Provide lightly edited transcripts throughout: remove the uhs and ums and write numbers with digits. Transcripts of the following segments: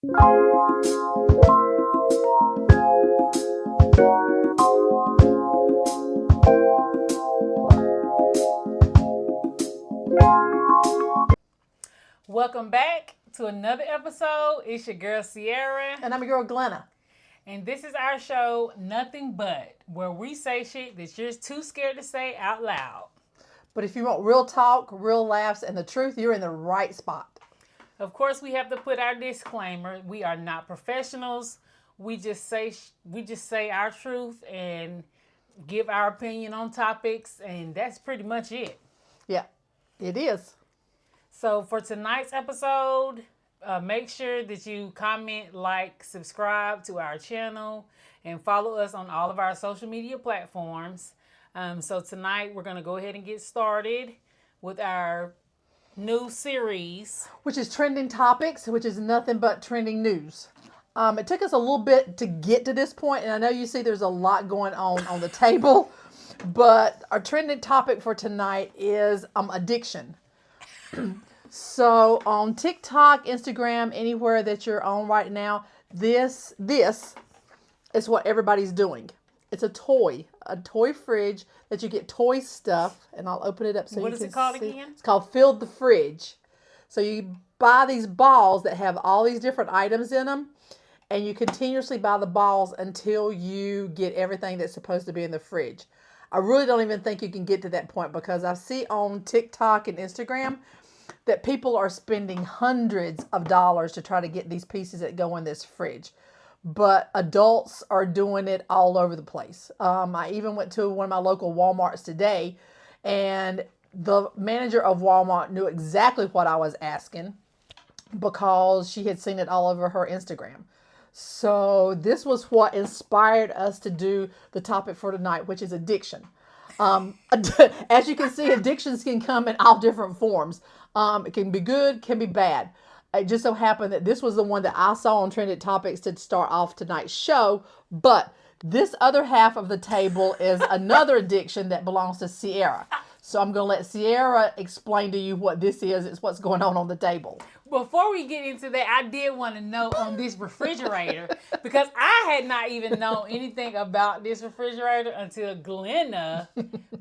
Welcome back to another episode. It's your girl Sierra. And I'm your girl Glenna. And this is our show, Nothing But, where we say shit that you're too scared to say out loud. But if you want real talk, real laughs, and the truth, you're in the right spot. Of course, we have to put our disclaimer. We are not professionals. We just say our truth and give our opinion on topics, and that's pretty much it. Yeah, it is. So for tonight's episode, make sure that you comment, like, subscribe to our channel, and follow us on all of our social media platforms. So tonight we're going to go ahead and get started with our new series, which is Trending Topics, which is nothing but trending news. It took us a little bit to get to this point, and I know you see there's a lot going on the table, but our trending topic for tonight is addiction. So on TikTok, Instagram, anywhere that you're on right now, this is what everybody's doing. It's a toy fridge that you get toy stuff, and I'll open it up so what you is can it called see. again? It's called Fill the Fridge. So you buy these balls that have all these different items in them, and you continuously buy the balls until you get everything that's supposed to be in the fridge. I really don't even think you can get to that point, because I see on TikTok and Instagram that people are spending hundreds of dollars to try to get these pieces that go in this fridge. But adults are doing it all over the place. I even went to one of my local Walmarts today, and the manager of Walmart knew exactly what I was asking because she had seen it all over her Instagram. So this was what inspired us to do the topic for tonight, which is addiction. As you can see, addictions can come in all different forms. It can be good, can be bad. It just so happened that this was the one that I saw on Trending Topics to start off tonight's show. But this other half of the table is another addiction that belongs to Sierra. So I'm going to let Sierra explain to you what this is. It's what's going on the table. Before we get into that, I did want to know on this refrigerator, because I had not even known anything about this refrigerator until Glenna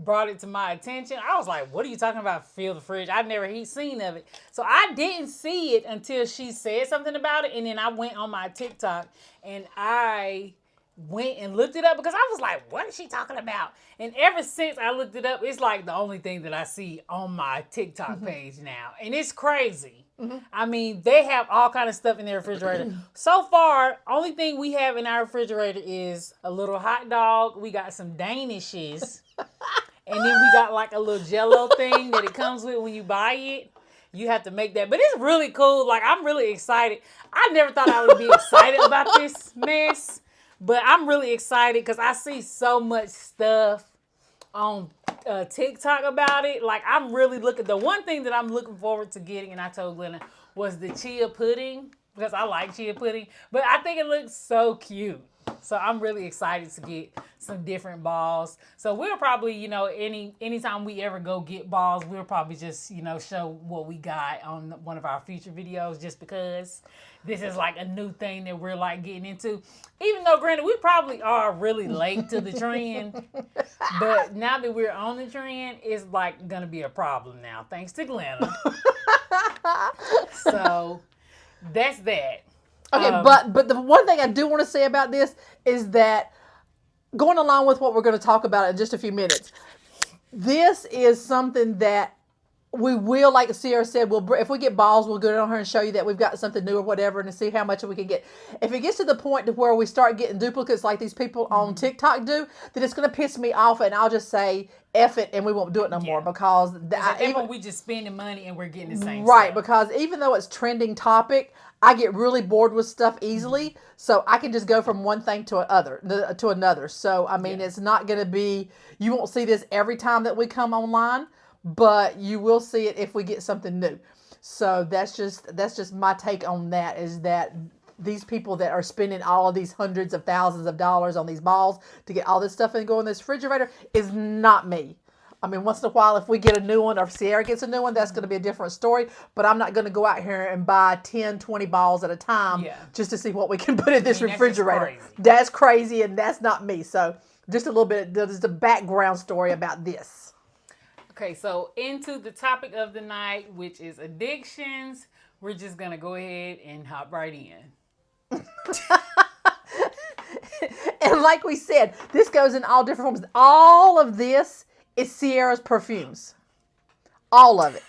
brought it to my attention. I was like, what are you talking about, fill the fridge? I've never seen of it. So I didn't see it until she said something about it, and then I went on my TikTok, and I went and looked it up because I was like, what is she talking about? And ever since I looked it up, it's like the only thing that I see on my TikTok page now. And it's crazy. I mean, they have all kind of stuff in their refrigerator. So far, only thing we have in our refrigerator is a little hot dog. We got some Danishes. And then we got like a little Jello thing that it comes with when you buy it. You have to make that. But it's really cool. Like, I'm really excited. I never thought I would be excited about this mess. But I'm really excited because I see so much stuff on TikTok about it. Like, I'm really looking. The one thing that I'm looking forward to getting, and I told Glenna, was the chia pudding, because I like chia pudding. But I think it looks so cute. So I'm really excited to get some different balls. So we'll probably, anytime we ever go get balls, we'll probably just, show what we got on one of our future videos, just because this is like a new thing that we're like getting into. Even though, granted, we probably are really late to the trend. But now that we're on the trend, it's like going to be a problem now, thanks to Glenna. So that's that. Okay, but the one thing I do want to say about this is that, going along with what we're going to talk about in just a few minutes, this is something that we will, like Sierra said, if we get balls, we'll go down here and show you that we've got something new or whatever, and to see how much we can get. If it gets to the point to where we start getting duplicates like these people on TikTok do, then it's going to piss me off, and I'll just say, F it, and we won't do it no more, because even we just spending money and we're getting the same right, stuff. Because even though it's trending topic, I get really bored with stuff easily, so I can just go from one thing to another. So, I mean, It's not going to be, you won't see this every time that we come online, but you will see it if we get something new. So that's just my take on that, is that these people that are spending all of these hundreds of thousands of dollars on these balls to get all this stuff and go in this refrigerator is not me. I mean, once in a while, if we get a new one or if Sierra gets a new one, that's going to be a different story. But I'm not going to go out here and buy 10, 20 balls at a time just to see what we can put in this refrigerator. That's crazy, and that's not me. So just a little bit, there's a background story about this. Okay, so into the topic of the night, which is addictions. We're just going to go ahead and hop right in. And like we said, this goes in all different forms. All of this is Sierra's perfumes. All of it.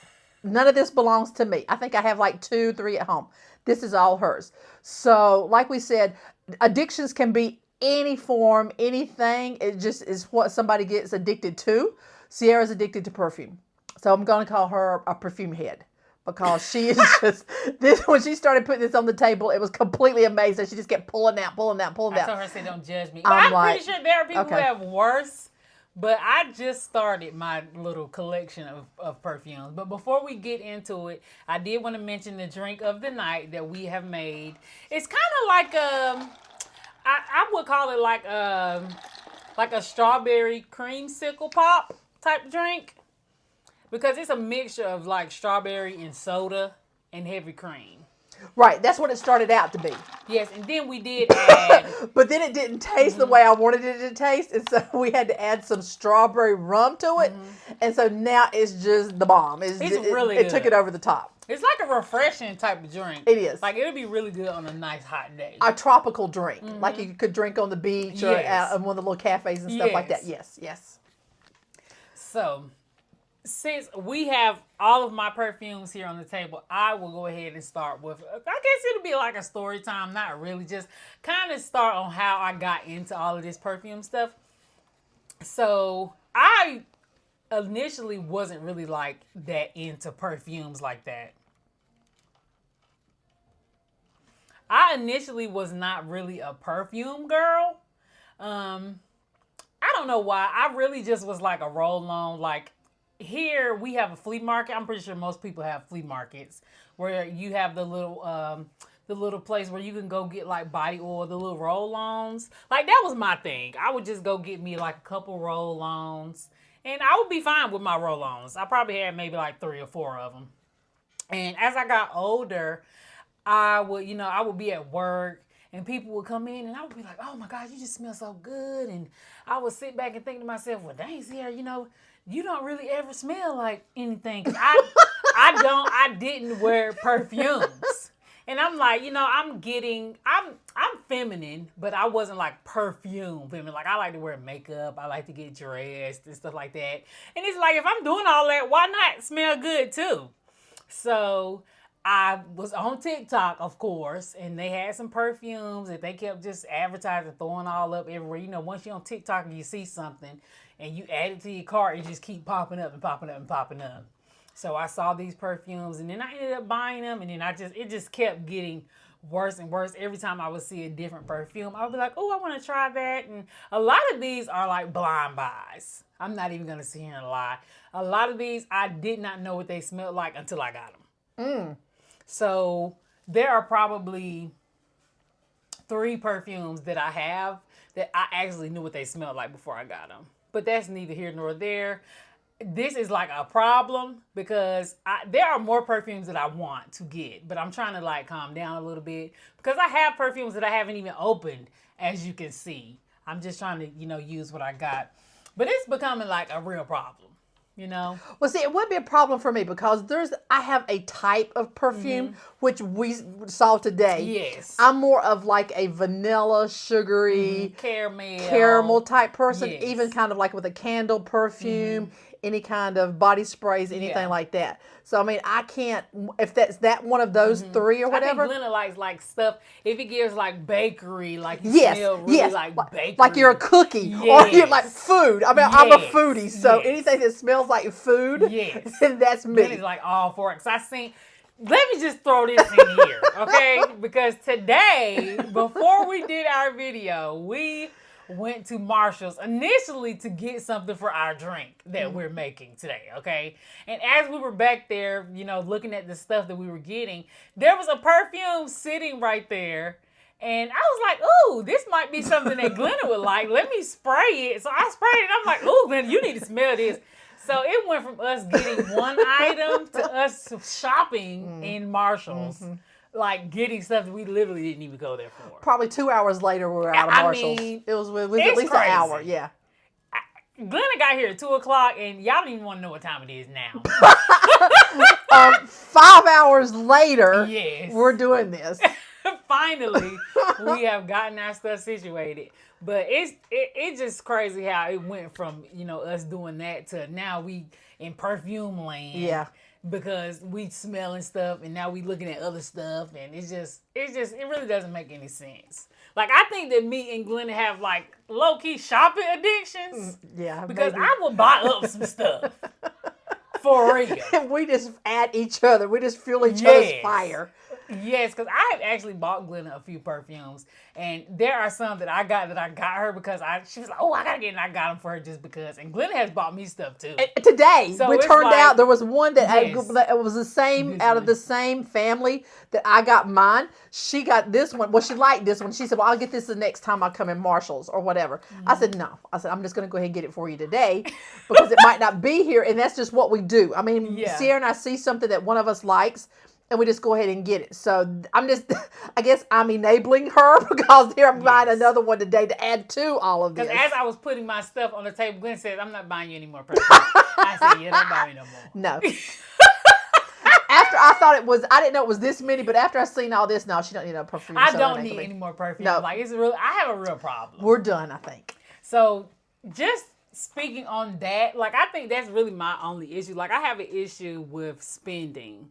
None of this belongs to me. I think I have like 2, 3 at home. This is all hers. So like we said, addictions can be any form, anything. It just is what somebody gets addicted to. Sierra's addicted to perfume. So I'm going to call her a perfume head. Because she is just this. When she started putting this on the table, it was completely amazing. She just kept pulling out. I told her, say, don't judge me. I'm pretty sure there are people who have worse. But I just started my little collection of perfumes. But before we get into it, I did want to mention the drink of the night that we have made. It's kind of like I would call it like a strawberry creamsicle pop type drink. Because it's a mixture of like strawberry and soda and heavy cream. Right, that's what it started out to be. Yes, and then we did add... But then it didn't taste the way I wanted it to taste, and so we had to add some strawberry rum to it, and so now it's just the bomb. It's really good. It took it over the top. It's like a refreshing type of drink. It is. Like, it would be really good on a nice hot day. A tropical drink, like you could drink on the beach or at one of the little cafes and stuff like that. Yes. So... since we have all of my perfumes here on the table, I will go ahead and start with, I guess it'll be like a story time, not really, just kind of start on how I got into all of this perfume stuff. So I initially wasn't really like that into perfumes like that. I initially was not really a perfume girl. I don't know why. I really just was like a roll-on, like, here we have a flea market. I'm pretty sure most people have flea markets where you have the little place where you can go get like body oil, the little roll-ons. Like that was my thing. I would just go get me like a couple roll-ons and I would be fine with my roll-ons. I probably had maybe like 3 or 4 of them. And as I got older, I would be at work and people would come in and I would be like, oh my God, you just smell so good. And I would sit back and think to myself, well, dang, Sierra, you don't really ever smell like anything. 'Cause I didn't wear perfumes. And I'm like, I'm feminine, but I wasn't like perfume feminine. Like I like to wear makeup. I like to get dressed and stuff like that. And it's like, if I'm doing all that, why not smell good too? So I was on TikTok, of course, and they had some perfumes that they kept just advertising, throwing all up everywhere. Once you're on TikTok and you see something and you add it to your cart, it just keep popping up and popping up and popping up. So I saw these perfumes and then I ended up buying them and then it just kept getting worse and worse. Every time I would see a different perfume, I would be like, oh, I want to try that. And a lot of these are like blind buys. I'm not even going to sit here and lie. A lot of these, I did not know what they smelled like until I got them. So there are probably 3 perfumes that I have that I actually knew what they smelled like before I got them. But that's neither here nor there. This is like a problem because there are more perfumes that I want to get, but I'm trying to like calm down a little bit because I have perfumes that I haven't even opened, as you can see. I'm just trying to, use what I got. But it's becoming like a real problem. Well, see, it would be a problem for me because I have a type of perfume which we saw today. Yes. I'm more of like a vanilla, sugary, caramel type person, even kind of like with a candle perfume, any kind of body sprays, anything like that. So, I mean, I can't, if that's one of those 3 or whatever. I think Glenna likes like stuff, if it gives like bakery, like you smell really like bakery. Like you're a cookie or you're like food. I mean, I'm a foodie, so anything that smells like food, that's me. Glenna's like all for it. Because let me just throw this in here, okay? Because today, before we did our video, we went to Marshall's initially to get something for our drink that we're making today, okay? And as we were back there, looking at the stuff that we were getting, there was a perfume sitting right there. And I was like, ooh, this might be something that Glenna would like. Let me spray it. So I sprayed it. I'm like, ooh, Glenna, you need to smell this. So it went from us getting one item to us shopping in Marshalls. Like getting stuff that we literally didn't even go there for. Probably 2 hours later, we were out of Marshalls. It was at least an hour. Yeah. Glenna got here at 2:00, and y'all don't even want to know what time it is now. 5 hours later, Yes. we're doing this. Finally, we have gotten our stuff situated. But it's just crazy how it went from, us doing that to now we in perfume land. Yeah. Because we smelling stuff and now we looking at other stuff, and it really doesn't make any sense. Like, I think that me and Glenna have like low-key shopping addictions. Yeah. Because maybe. I will buy up some stuff. For real. And we just at each other. We just fuel each other's fire. Yes, because I have actually bought Glenna a few perfumes, and there are some that I got her because she was like, oh, I gotta get it, and I got them for her just because. And Glenna has bought me stuff too. And today, So it turned out there was one that Yes. it was the same out of the same family that I got mine. She got this one. Well, she liked this one. She said, well, I'll get this the next time I come in Marshalls or whatever. I said, no. I said, I'm just going to go ahead and get it for you today because it might not be here. And that's just what we do. I mean, Sierra and I see something that one of us likes, and we just go ahead and get it. So I guess I'm enabling her because here I'm buying another one today to add to all of this. Because as I was putting my stuff on the table, Glenn said, I'm not buying you any more perfume. I said, yeah, don't buy me no more. No. After I thought I didn't know it was this many, but after I seen all this, no, she don't need no perfume. I don't need any more perfume. No. Like, I have a real problem. We're done, I think. So just speaking on that, like, I think that's really my only issue. Like, I have an issue with spending.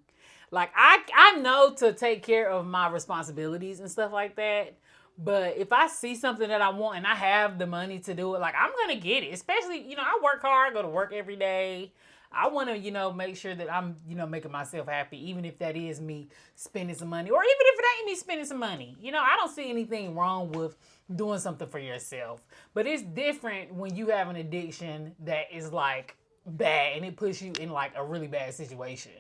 Like, I know to take care of my responsibilities and stuff like that. But if I see something that I want and I have the money to do it, like, I'm going to get it. Especially, I work hard, go to work every day. I want to, make sure that I'm, making myself happy, even if that is me spending some money. Or even if it ain't me spending some money. I don't see anything wrong with doing something for yourself. But it's different when you have an addiction that is, like, bad and it puts you in like a really bad situation.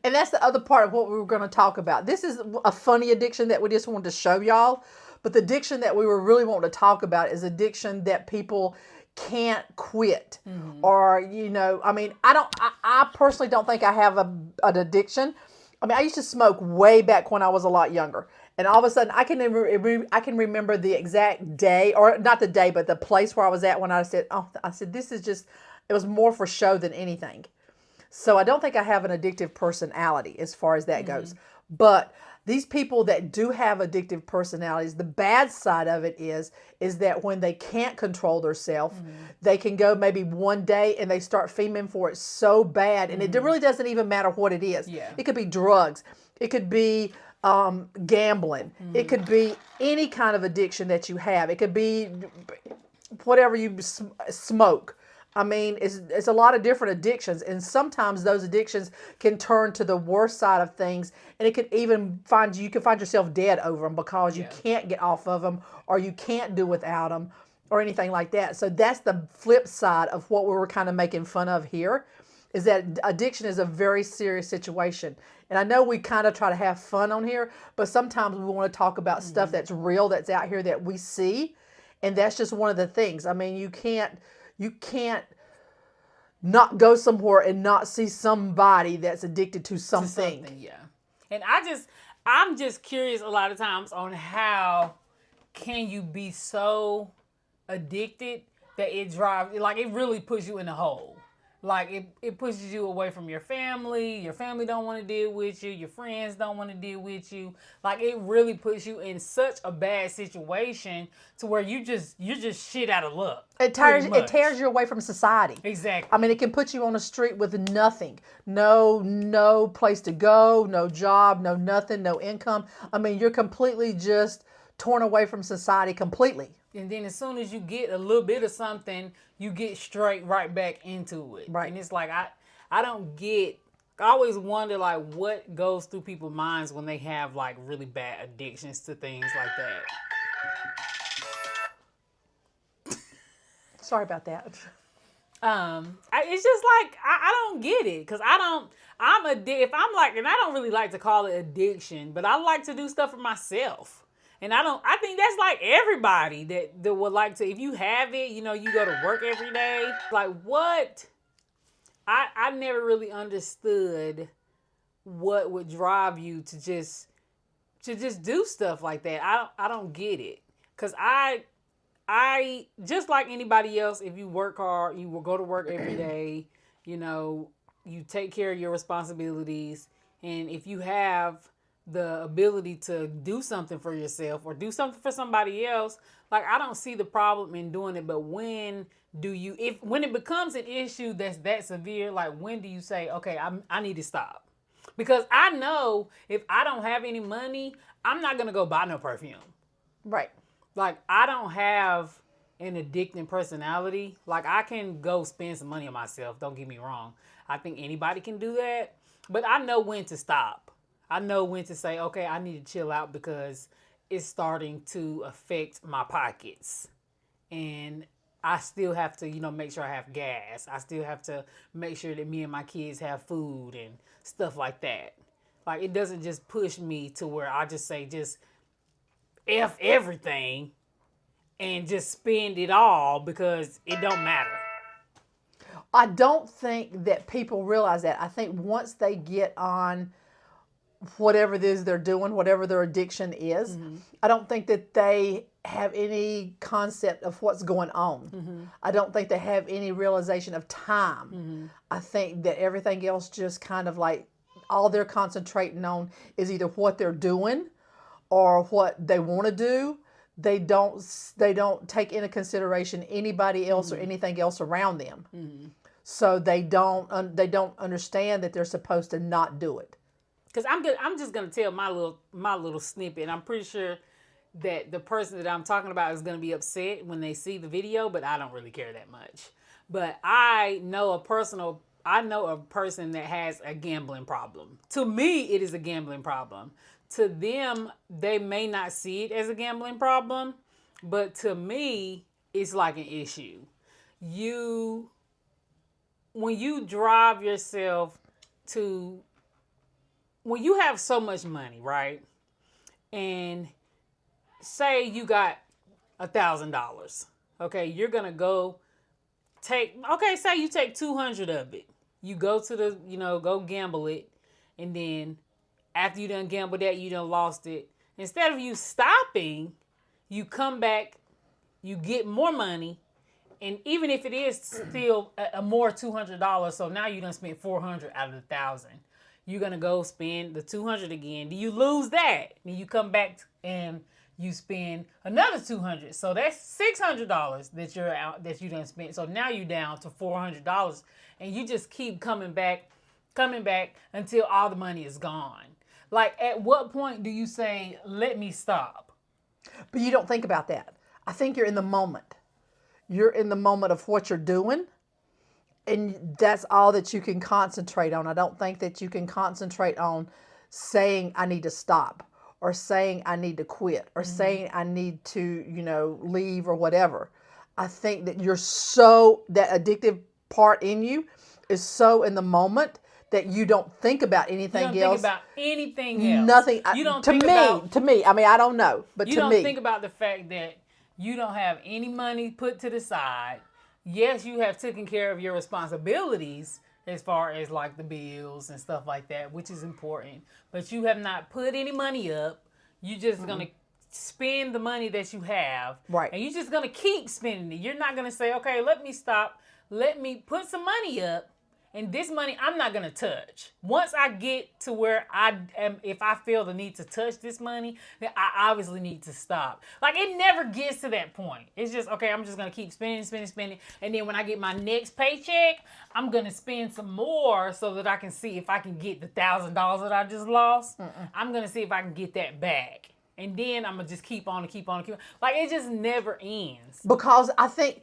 And that's the other part of what we were going to talk about. This is a funny addiction that we just wanted to show y'all, but the addiction that we were really wanting to talk about is addiction that people can't quit. Or, I personally don't think I have an addiction. I mean, I used to smoke way back when I was a lot younger. And all of a sudden, I can remember the exact day, or not the day, but the place where I was at when I said, this is just, it was more for show than anything. So I don't think I have an addictive personality as far as that goes. But these people that do have addictive personalities, the bad side of it is that when they can't control themselves, they can go maybe one day and they start fiending for it so bad. And it really doesn't even matter what it is. Yeah. It could be drugs. It could be gambling. It could be any kind of addiction that you have. It could be whatever you smoke. I mean, it's a lot of different addictions, and sometimes those addictions can turn to the worst side of things, and it could even you can find yourself dead over them because you can't get off of them, or you can't do without them, or anything like that. So that's the flip side of what we were kind of making fun of here, is that addiction is a very serious situation. And I know we kind of try to have fun on here, but sometimes we want to talk about stuff that's real, that's out here that we see, and that's just one of the things. I mean, you can't not go somewhere and not see somebody that's addicted to something. Yeah. And I'm just curious a lot of times on how can you be so addicted that it really puts you in a hole. Like, it pushes you away from your family don't want to deal with you, your friends don't want to deal with you. Like, it really puts you in such a bad situation to where you're just shit out of luck. It tears you away from society. Exactly. I mean, it can put you on the street with nothing. No place to go, no job, no nothing, no income. I mean, you're completely just torn away from society completely. And then as soon as you get a little bit of something, you get straight right back into it. Right. And it's like, I don't get, I always wonder, like, what goes through people's minds when they have, like, really bad addictions to things like that. Sorry about that. It's just like, I don't get it. Because I'm addicted. If I'm like, and I don't really like to call it addiction, but I like to do stuff for myself. And I think that's like everybody that would like to, if you have it, you go to work every day. Like, what? I never really understood what would drive you to just do stuff like that. I don't get it. Cause I just like anybody else, if you work hard, you will go to work every day, you know, you take care of your responsibilities, and if you have the ability to do something for yourself or do something for somebody else, like I don't see the problem in doing it. But when it becomes an issue that's that severe, like when do you say, okay, I need to stop? Because I know if I don't have any money, I'm not gonna go buy no perfume. Right. Like, I don't have an addicting personality. Like, I can go spend some money on myself. Don't get me wrong. I think anybody can do that. But I know when to stop. I know when to say, okay, I need to chill out because it's starting to affect my pockets. And I still have to, make sure I have gas. I still have to make sure that me and my kids have food and stuff like that. Like, it doesn't just push me to where I just say, just F everything and just spend it all because it don't matter. I don't think that people realize that. I think once they get on whatever it is they're doing, whatever their addiction is, I don't think that they have any concept of what's going on. I don't think they have any realization of time. I think that everything else just kind of like all they're concentrating on is either what they're doing or what they want to do. They don't take into consideration anybody else or anything else around them. So they don't understand that they're supposed to not do it. Because I'm just gonna tell my little snippet. I'm pretty sure that the person that I'm talking about is gonna be upset when they see the video, but I don't really care that much. But I know a person that has a gambling problem. To me, it is a gambling problem. To them, they may not see it as a gambling problem, but to me, it's like an issue. When you drive yourself to, when you have so much money, right? And say you got $1,000, okay? You're gonna go say you take 200 of it. You go to go gamble it, and then after you done gambled that, you done lost it. Instead of you stopping, you come back, you get more money, and even if it is still a more $200, so now you done spent $400 out of the $1,000. You're gonna go spend the $200 again. Do you lose that? And you come back and you spend another $200. So that's $600 that you done spent. So now you're down to $400, and you just keep coming back until all the money is gone. Like, at what point do you say, let me stop? But you don't think about that. I think you're in the moment. You're in the moment of what you're doing, and that's all that you can concentrate on. I don't think that you can concentrate on saying, I need to stop, or saying, I need to quit, or saying, I need to, leave or whatever. I think that that addictive part in you is so in the moment that you don't think about anything else. You don't think about anything else. Nothing. You don't to me, I mean, I don't know, but to me. You don't think about the fact that you don't have any money put to the side. Yes, you have taken care of your responsibilities as far as like the bills and stuff like that, which is important. But you have not put any money up. You're just going to spend the money that you have. Right. And you're just going to keep spending it. You're not going to say, okay, let me stop. Let me put some money up. And this money, I'm not going to touch. Once I get to where if I feel the need to touch this money, then I obviously need to stop. Like, it never gets to that point. It's just, okay, I'm just going to keep spending. And then when I get my next paycheck, I'm going to spend some more so that I can see if I can get the $1,000 that I just lost. I'm going to see if I can get that back. And then I'm going to just keep on. Like, it just never ends. Because I think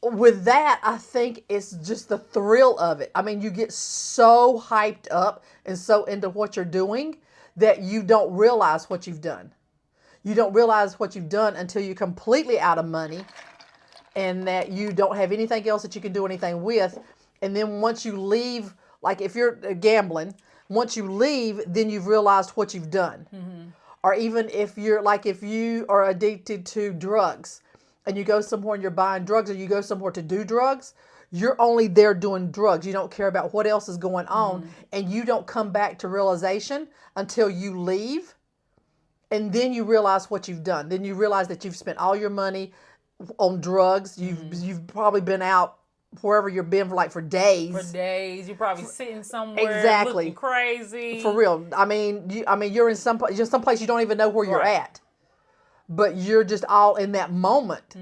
with that, I think it's just the thrill of it. I mean, you get so hyped up and so into what you're doing that you don't realize what you've done. You don't realize what you've done until you're completely out of money and that you don't have anything else that you can do anything with. And then once you leave, like if you're gambling, once you leave, then you've realized what you've done. Or even if you are addicted to drugs, and you go somewhere and you're buying drugs, or you go somewhere to do drugs, you're only there doing drugs. You don't care about what else is going on, and you don't come back to realization until you leave, and then you realize what you've done. Then you realize that you've spent all your money on drugs. You've probably been out wherever you've been for days. For days, you're probably sitting somewhere Exactly. looking crazy. For real. I mean, you're in some place you don't even know where you're at, but you're just all in that moment.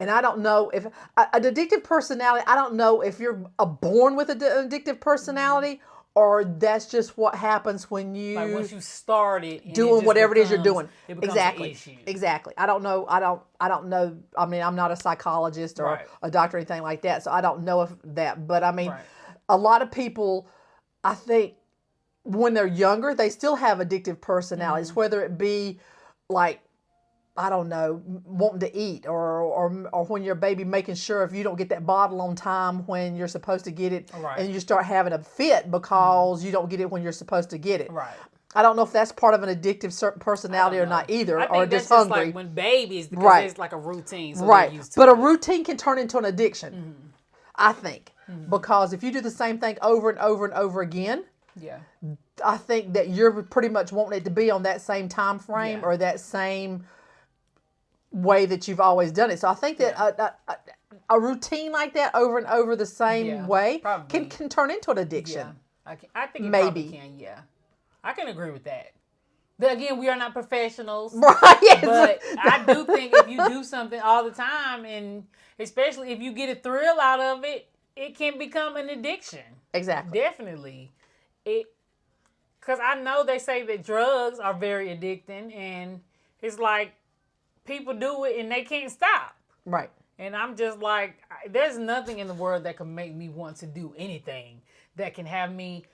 And I don't know if an addictive personality. I don't know if you're born with an addictive personality, or that's just what happens when you once you started doing whatever it is you're doing. It becomes an issue. Exactly. I don't know. I don't know. I mean, I'm not a psychologist or a doctor or anything like that, so I don't know if that. But I mean, a lot of people, I think, when they're younger, they still have addictive personalities, whether it be like, I don't know, wanting to eat, or when you're a baby, making sure if you don't get that bottle on time when you're supposed to get it, and you start having a fit because you don't get it when you're supposed to get it. Right. I don't know if that's part of an addictive personality or not either, I think or that's just hungry. Like when babies, because it's like a routine. So they're used to But it. a routine can turn into an addiction, I think, because if you do the same thing over and over and over again, I think that you're pretty much wanting it to be on that same time frame or that same way that you've always done it. So I think that a routine like that over and over the same way can turn into an addiction. I think it Maybe. probably can, I can agree with that. But again, we are not professionals. Right, yes. But I do think if you do something all the time, and especially if you get a thrill out of it, it can become an addiction. Exactly. Definitely. Because I know they say that drugs are very addicting, and it's like people do it and they can't stop. Right. And I'm just like, there's nothing in the world that can make me want to do anything that can have me.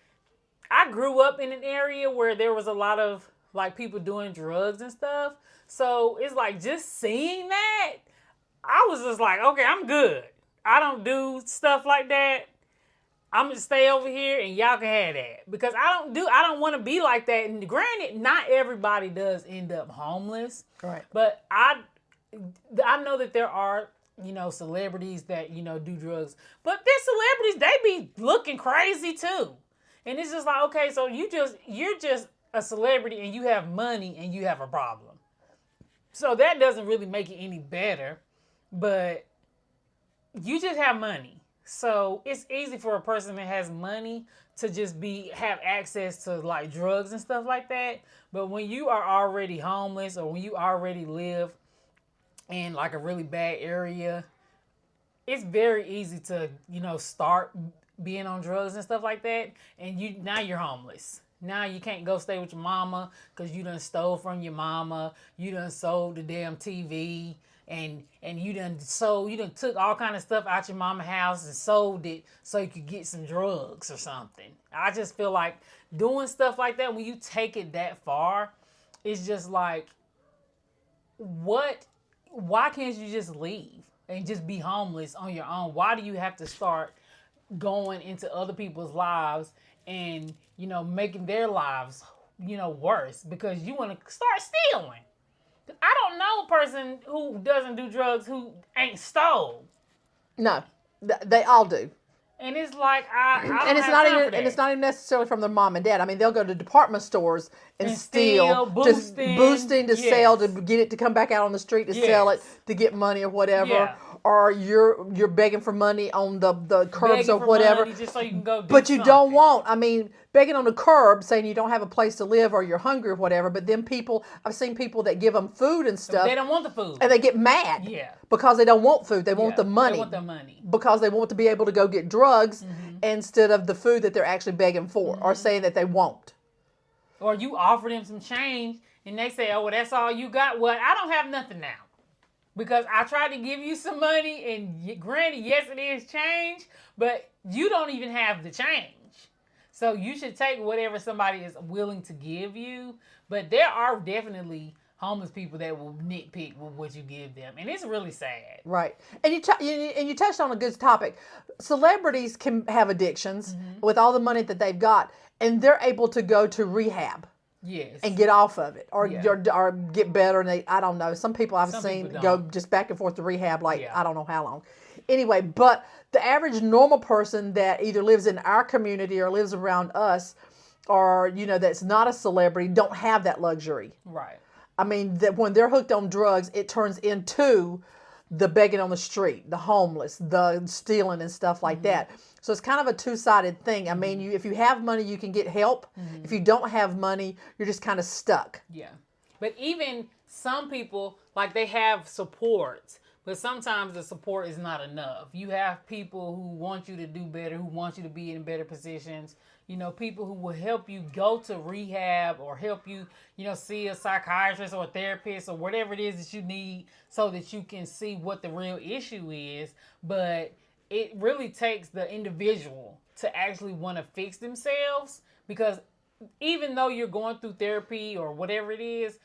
I grew up in an area where there was a lot of like people doing drugs and stuff. So it's like just seeing that, I was just like, okay, I'm good. I don't do stuff like that. I'm gonna stay over here and y'all can have that, because I don't want to be like that. And granted, not everybody does end up homeless. Right. But I know that there are, celebrities that, do drugs. But they're celebrities, they be looking crazy too. And it's just like, okay, so you're just a celebrity and you have money and you have a problem. So that doesn't really make it any better. But you just have money. So it's easy for a person that has money to just have access to like drugs and stuff like that. But when you are already homeless, or when you already live in like a really bad area, it's very easy to, start being on drugs and stuff like that. And now you're homeless. Now you can't go stay with your mama because you done stole from your mama. You done sold the damn TV. And you done took all kind of stuff out your mama's house and sold it so you could get some drugs or something. I just feel like doing stuff like that, when you take it that far, it's just like, why can't you just leave and just be homeless on your own? Why do you have to start going into other people's lives and, making their lives, worse because you want to start stealing? I don't know a person who doesn't do drugs who ain't stole. No, they all do. And it's like I don't and it's have not time even for that. and it's not even necessarily from their mom and dad. I mean, they'll go to department stores and steal, boosting to sell, to get it to come back out on the street to sell it to get money or whatever. Yeah. Or you're begging for money on the curbs Begging or for whatever. money just so you can go do But you something. don't want, begging on the curb saying you don't have a place to live or you're hungry or whatever. But then I've seen people that give them food and stuff. They don't want the food. And they get mad. Yeah. Because they don't want food. They want the money. They want the money. Because they want to be able to go get drugs instead of the food that they're actually begging for or saying that they won't. Or you offer them some change and they say, oh, well, that's all you got. Well, I don't have nothing now. Because I tried to give you some money, and granted, yes, it is change, but you don't even have the change. So you should take whatever somebody is willing to give you. But there are definitely homeless people that will nitpick with what you give them, and it's really sad. Right, and you touched on a good topic. Celebrities can have addictions with all the money that they've got, and they're able to go to rehab. Yes. And get off of it, or get better. And I don't know. Some people I've seen people go don't. just back and forth to rehab, I don't know how long. Anyway, but the average normal person that either lives in our community or lives around us, or that's not a celebrity, don't have that luxury. Right. I mean, that when they're hooked on drugs, it turns into the begging on the street, the homeless, the stealing and stuff like that. So it's kind of a two-sided thing. I mean, if you have money, you can get help. If you don't have money, you're just kind of stuck. Yeah. But even some people, like, they have support, but sometimes the support is not enough. You have people who want you to do better, who want you to be in better positions. People who will help you go to rehab or help you, see a psychiatrist or a therapist or whatever it is that you need so that you can see what the real issue is. But it really takes the individual to actually want to fix themselves, because even though you're going through therapy or whatever it is,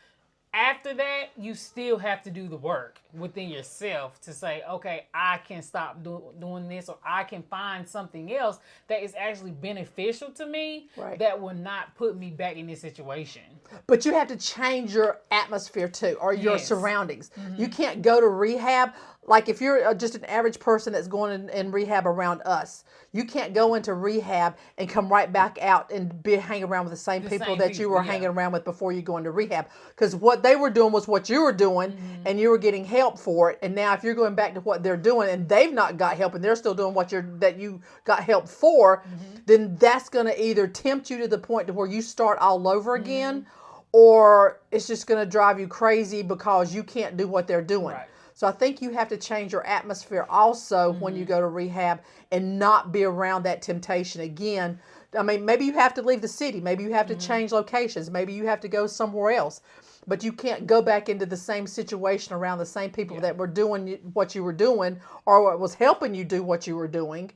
after that, you still have to do the work within yourself to say, okay, I can stop doing this, or I can find something else that is actually beneficial to me, right, that will not put me back in this situation. But you have to change your atmosphere too, or your surroundings. You can't go to rehab. Like if you're just an average person that's going in rehab around us, you can't go into rehab and come right back out and hang around with the same people that you were hanging around with before you go into rehab. Because what they were doing was what you were doing, and you were getting help for it. And now if you're going back to what they're doing and they've not got help and they're still doing that you got help for, then that's going to either tempt you to the point to where you start all over again, or it's just going to drive you crazy because you can't do what they're doing. Right. So I think you have to change your atmosphere also when you go to rehab, and not be around that temptation again. I mean, maybe you have to leave the city. Maybe you have to change locations. Maybe you have to go somewhere else. But you can't go back into the same situation around the same people that were doing what you were doing, or what was helping you do what you were doing.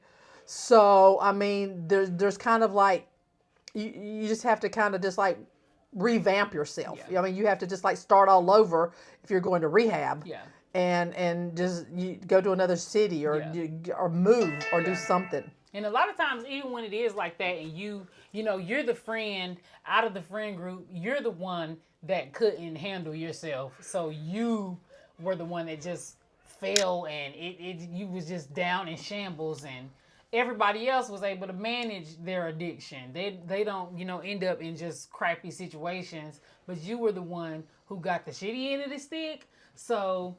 So, I mean, there's kind of like, you just have to kind of just like revamp yourself. Yeah. I mean, you have to just like start all over if you're going to rehab. Yeah. And just you go to another city, or or move, or do something. And a lot of times, even when it is like that, and you're the friend out of the friend group, you're the one that couldn't handle yourself. So you were the one that just fell, and you was just down in shambles, and everybody else was able to manage their addiction. They don't, end up in just crappy situations, but you were the one who got the shitty end of the stick. So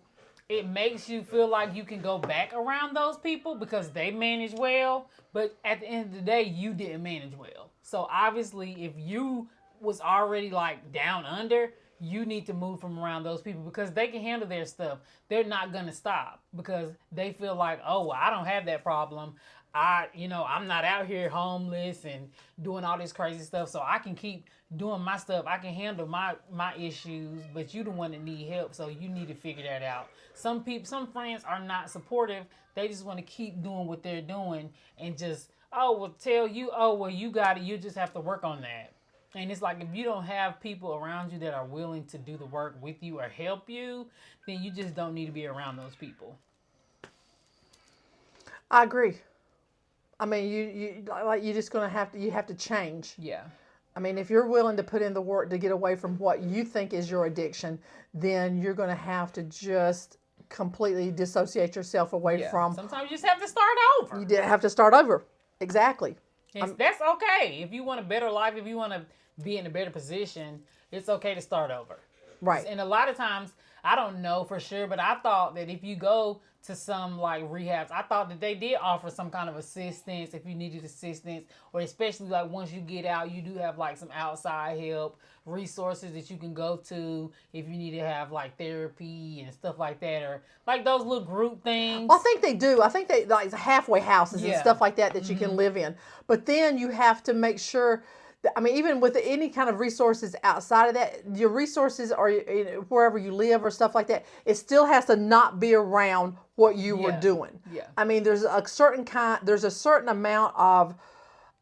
it makes you feel like you can go back around those people because they manage well, but at the end of the day, you didn't manage well. So obviously, if you was already like down under, you need to move from around those people because they can handle their stuff. They're not going to stop because they feel like, oh, well, I don't have that problem. I'm not out here homeless and doing all this crazy stuff, so I can keep doing my stuff. I can handle my issues, but you the one that need help, so you need to figure that out. Some friends are not supportive. They just want to keep doing what they're doing and just, tell you, you got it. You just have to work on that. And it's like, if you don't have people around you that are willing to do the work with you or help you, then you just don't need to be around those people. I agree. I mean, you're just gonna have to change. Yeah. I mean, if you're willing to put in the work to get away from what you think is your addiction, then you're gonna have to just completely dissociate yourself away from. Sometimes you just have to start over. You have to start over. Exactly. That's okay. If you want a better life, if you want to be in a better position, it's okay to start over. Right. And a lot of times, I don't know for sure, but I thought that if you go to some like rehabs, I thought that they did offer some kind of assistance if you needed assistance, or especially like once you get out, you do have like some outside help, resources that you can go to if you need to have like therapy and stuff like that, or like those little group things. Well, I think they do. I think they like halfway houses and stuff like that you can live in. But then you have to make sure. I mean, even with any kind of resources outside of that, your resources or wherever you live or stuff like that, it still has to not be around what you were doing. Yeah. I mean, there's a certain amount of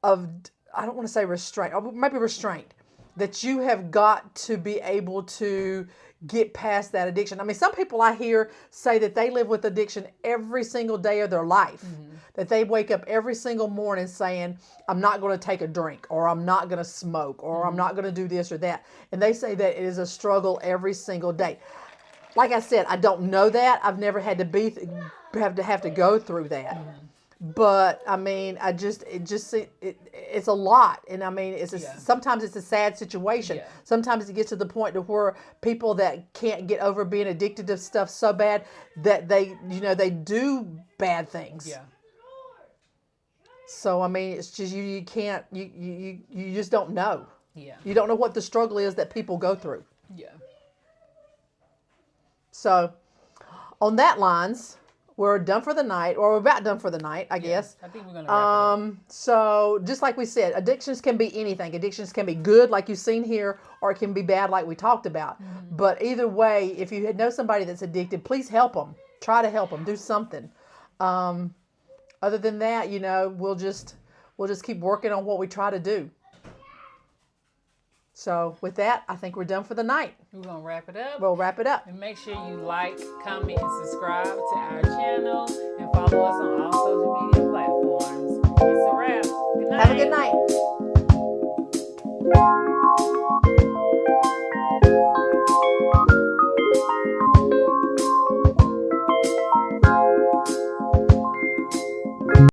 I don't want to say restraint, or maybe restraint, that you have got to be able to get past that addiction. I mean, some people I hear say that they live with addiction every single day of their life. That they wake up every single morning saying, I'm not going to take a drink, or I'm not going to smoke, or I'm not going to do this or that. And they say that it is a struggle every single day. like I said, I don't know that. I've never had to have to go through that. But I mean, it's a lot, and I mean, sometimes it's a sad situation. Yeah. Sometimes it gets to the point to where people that can't get over being addicted to stuff so bad that they do bad things. Yeah. So I mean, it's just you can't you just don't know. Yeah. You don't know what the struggle is that people go through. Yeah. So, on that lines, we're done for the night, or we're about done for the night, I guess. I think we're gonna wrap it up. So just like we said, addictions can be anything. Addictions can be good, like you've seen here, or it can be bad, like we talked about. But either way, if you know somebody that's addicted, please help them. Try to help them. Do something. Other than that, we'll just keep working on what we try to do. So with that, I think we're done for the night. We're gonna wrap it up. We'll wrap it up. And make sure you like, comment, and subscribe to our channel, and follow us on all social media platforms. It's a wrap. Good night. Have a good night.